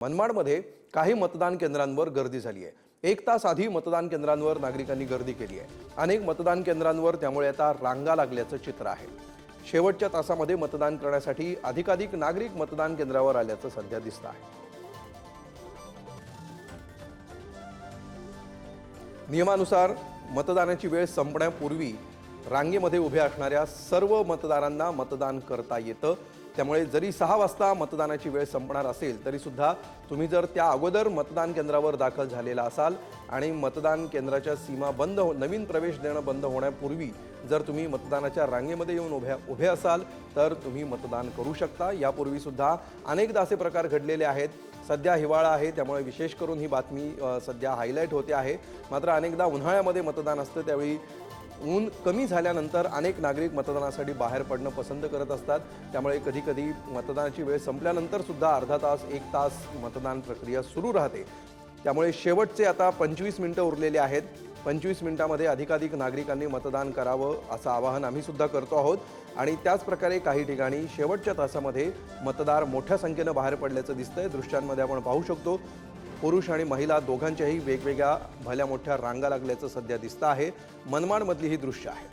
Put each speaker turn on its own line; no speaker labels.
मनमाडमध्ये काही मतदान केंद्रांवर गर्दी झाली आहे। 1 तास आधी मतदान केंद्रांवर नागरिकांनी गर्दी केली आहे। अनेक मतदान केंद्रांवर त्यामुळे आता रांगा लागल्याचं चित्र आहे। शेवटच्या तासामध्ये मतदान करण्यासाठी अधिकाधिक नागरिक मतदान केंद्रावर आल्याचं सध्या दिसत आहे। नियमानुसार मतदानाची वेळ संपण्यापूर्वी रांगेमध्ये उभे असणाऱ्या सर्व मतदारांना मतदान करता येतं। त्यामुळे जरी 6 वाजता मतदानाची वेळ संपणार असेल तरी सुद्धा तुम्ही जर त्या अगोदर मतदान केंद्रावर दाखल झालेला असाल आणि मतदान केंद्राच्या सीमा बंद नवीन प्रवेश देणं बंद होण्यापूर्वी जर तुम्ही मतदानाच्या रांगेमध्ये येऊन उभे असाल तर तुम्ही मतदान करू शकता। यापूर्वी सुद्धा अनेकदा असे प्रकार घडलेले आहेत। सध्या हिवाळा आहे त्यामुळे विशेष करून ही बातमी सध्या हायलाइट होते आहे। मात्र अनेकदा उन्हाळ्यामध्ये मतदान असतं त्यावेळी ऊन कमी झाल्यानंतर अनेक नागरिक मतदानासाठी बाहेर पडणं पसंत करत असतात। त्यामुळे कधी-कधी मतदानाची वेळ संपल्यानंतर सुद्धा अर्धा तास 1 तास मतदान प्रक्रिया सुरू राहते। त्यामुळे शेवटचे आता 25 मिनिटं उरलेले आहेत। 25 मिनिटांमध्ये अधिकाधिक नागरिकांनी मतदान करावं असं आवाहन आम्ही सुद्धा करतो आहोत आणि त्याच प्रकारे काही ठिकाणी शेवटच्या तासामध्ये मतदार मोठ्या संख्येने बाहेर पडल्याचं दिसतंय। दृश्यांमध्ये आपण पाहू शकतो पुरुष आणि महिला दोघांच्याही वेगवेगळ्या भल्या मोठ्या रांगा लागल्याचं सध्या दिसतं आहे। मनमाडमधली ही दृश्य आहे।